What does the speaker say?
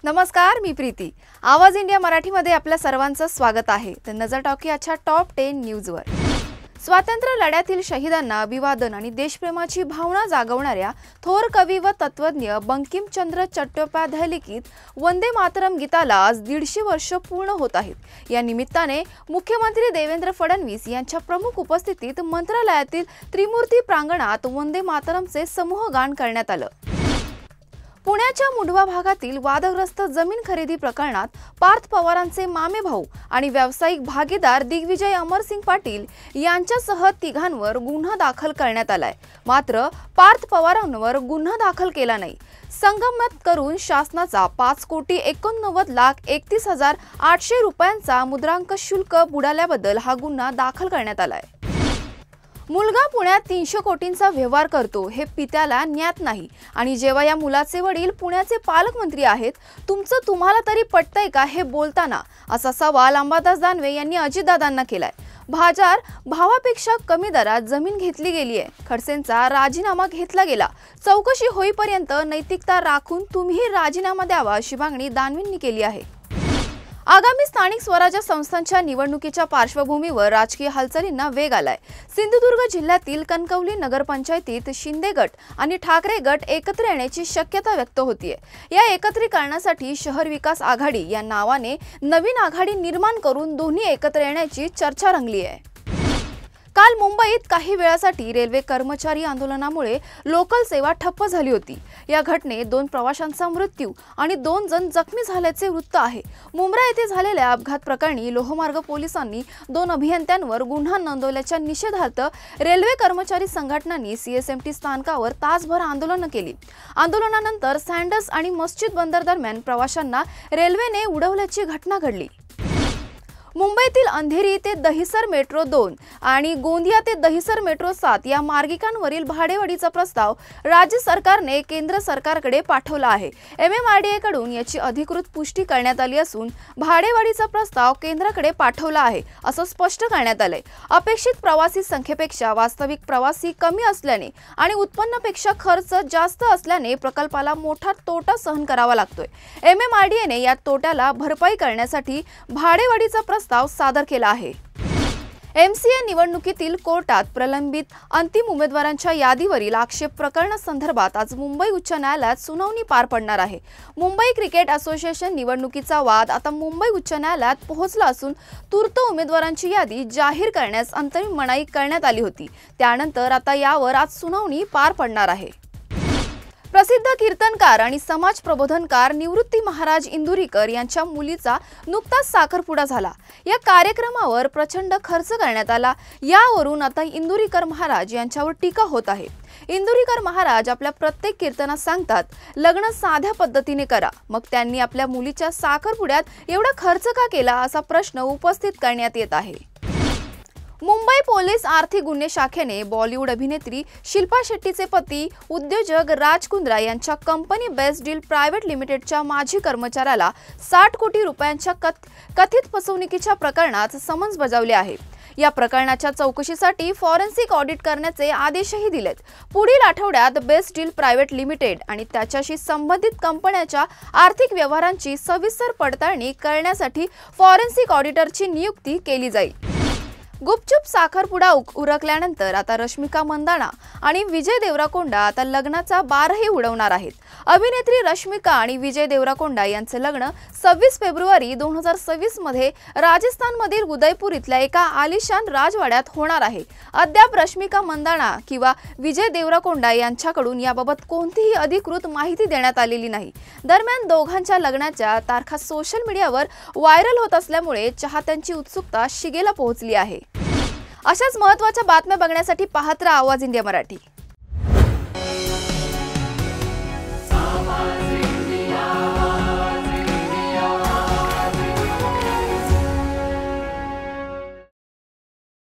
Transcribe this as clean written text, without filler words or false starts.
नमस्कार, मी प्रीती। आवाज इंडिया मराठीमध्ये आपल्या सर्वांचं स्वागत आहे। तर नजर टाकूया आजच्या टॉप 10 न्यूजवर। स्वातंत्र्य लढ्यातील शहीदांना अभिवादन आणि देशप्रेमाची भावना जागवणाऱ्या थोर कवी व तत्वज्ञ बंकिमचंद्र चट्टोपाध्याय लिखित वंदे मातरम गीताला आज 150 वर्ष पूर्ण होत आहेत। या निमित्ताने मुख्यमंत्री देवेंद्र फडणवीस यांच्या प्रमुख उपस्थितीत मंत्रालयातील त्रिमूर्ती प्रांगणात वंदे मातरमचे समूह गान करण्यात आलं। पुण्याच्या मुंढवा भागातील वादग्रस्त जमीन खरेदी प्रकरणात पार्थ पवारांचे मामे भाऊ आणि व्यावसायिक भागीदार दिग्विजय अमरसिंग पाटील यांच्यासह तिघांवर गुन्हा दाखल करण्यात आलाय। मात्र पार्थ पवारांवर गुन्हा दाखल केला नाही। संगनमत करून शासनाचा 5,89,31,800 रुपयांचा मुद्रांक शुल्क बुडाल्याबद्दल हा गुन्हा दाखल करण्यात आलाय। मुलगा पुण्यात 300 कोटींचा व्यवहार करतो हे पित्याला ज्ञात नाही आणि जेव्हा या मुलाचे वडील पुण्याचे पालकमंत्री आहेत, तुमचं तुम्हाला तरी पटतंय का हे बोलताना, असा सवाल अंबादास दानवे यांनी अजितदादांना केलाय। बाजार भावापेक्षा कमी दरात जमीन घेतली गेली आहे। खडसेंचा राजीनामा घेतला गेला। चौकशी होईपर्यंत नैतिकता राखून तुम्ही राजीनामा द्यावा अशी मागणी दानवेंनी केली आहे। आगामी स्थानिक स्वराज्य संस्थांच्या निवडणुकीच्या पार्श्वभूमीवर राजकीय हालचालींना वेग आलाय। सिंधुदुर्ग जिल्ह्यातील कणकवली नगरपंचायतीत शिंदे गट आणि ठाकरे गट एकत्र येण्याची शक्यता व्यक्त होतीये। या एकत्रीकरणासाठी शहर विकास आघाडी या नावाने नवीन आघाडी निर्माण करून दोन्ही एकत्र येण्याची चर्चा रंगली आहे। काल मुंबईत काही वेळासाठी रेल्वे कर्मचारी आंदोलनामुळे लोकल सेवा ठप्प झाली होती। या घटनेत 2 प्रवाशांचा मृत्यू आणि 2 जण जखमी झाल्याचे वृत्त आहे। मुंब्रा येथे झालेल्या अपघात प्रकरणी लोहमार्ग पोलिसांनी 2 अभियंत्यांवर गुन्हा नोंदवल्याच्या निषेधार्थ रेल्वे कर्मचारी संघटनांनी सीएसएमटी स्थानकावर तासभर आंदोलन केली। आंदोलनानंतर सँडर्स आणि मस्जिद बंदर दरम्यान प्रवाशांना रेल्वेने उडवल्याची घटना घडली। मुंबईतील अंधेरी ते दहिसर मेट्रो 2 आणि गोंदिया ते दहिसर मेट्रो 7 या मार्गिकांवरील भाडेवाढीचा प्रस्ताव राज्य सरकारने केंद्र सरकारकडे पाठवला आहे। MMRDA कडून याची अधिकृत पुष्टी करण्यात आली असून भाडेवाढीचा प्रस्ताव केंद्राकडे पाठवला आहे असं स्पष्ट करण्यात आलंय। अपेक्षित प्रवासी संख्येपेक्षा वास्तविक प्रवासी कमी असल्याने आणि उत्पन्नापेक्षा खर्च जास्त असल्याने प्रकल्पाला मोठा तोटा सहन करावा लागतोय। MMRDA ने या तोट्याला भरपाई करण्यासाठी भाडेवाढीचा प्रस्ताव सादर केला आहे। MCA निवडणुकीतील कोर्टात प्रलंबित अंतिम उमेदवारांच्या यादीवरील आक्षेप प्रकरणासंदर्भात आज मुंबई उच्च न्यायालयात सुनावणी पार पडणार आहे। मुंबई क्रिकेट असोसिएशन निवडणुकीचा वाद आता मुंबई उच्च न्यायालयात पोहोचला असून तूर्त उमेदवारांची यादी जाहीर करण्यास अंतरिम मनाई करण्यात आली होती। त्यानंतर आता यावर आज सुनावणी पार पडणार आहे। प्रसिद्ध कीर्तनकार आणि समाज प्रबोधनकार निवृत्ती महाराज इंदुरीकर यांच्या मुलीचा नुकताच साखरपुडा झाला। या कार्यक्रमावर प्रचंड खर्च करण्यात आला। यावरून आता इंदुरीकर महाराज यांच्यावर टीका होत आहे। इंदुरीकर महाराज आपल्या प्रत्येक कीर्तनात सांगतात, लग्न साध्या पद्धतीने करा। मग त्यांनी आपल्या मुलीच्या साखरपुड्यात एवढा खर्च का केला असा प्रश्न उपस्थित करण्यात येत आहे। मुंबई पोलीस आर्थिक गुन्हे शाखेने बॉलिवूड अभिनेत्री शिल्पा शेट्टीचे पती उद्योजक राज कुंद्रा यांच्या कंपनी बेस्ट डील प्रायव्हेट लिमिटेडच्या माजी कर्मचाऱ्याला 60 कोटी रुपयांच्या कथित फसवणुकीच्या प्रकरणात समन्स बजावले आहे। या प्रकरणाच्या चौकशीसाठी फॉरेन्सिक ऑडिट करण्याचे आदेशही दिलेत। पुढील आठवड्यात बेस्ट डील प्रायव्हेट लिमिटेड आणि त्याच्याशी संबंधित कंपन्यांच्या आर्थिक व्यवहारांची सविस्तर पडताळणी करण्यासाठी फॉरेन्सिक ऑडिटरची नियुक्ती केली जाईल। गुपचूप साखरपुडा उरकल्यानंतर आता रश्मिका मंदाना आणि विजय देवराकोंडा आता लग्नाचा बारही उडवणार आहेत। अभिनेत्री रश्मिका आणि विजय देवराकोंडा यांचे लग्न 26 फेब्रुवारी 2026 मध्ये राजस्थानमधील उदयपूर इथल्या एका आलिशान राजवाड्यात होणार आहे। अद्याप रश्मिका मंदाना किंवा विजय देवराकोंडा यांच्याकडून याबाबत कोणतीही अधिकृत माहिती देण्यात आलेली नाही। दरम्यान दोघांच्या लग्नाच्या तारखा सोशल मीडियावर व्हायरल होत असल्यामुळे चाहत्यांची उत्सुकता शिगेला पोहोचली आहे। अशाच महत्त्वाच्या बातम्या बघण्यासाठी पाहत रहा आवाज इंडिया मराठी।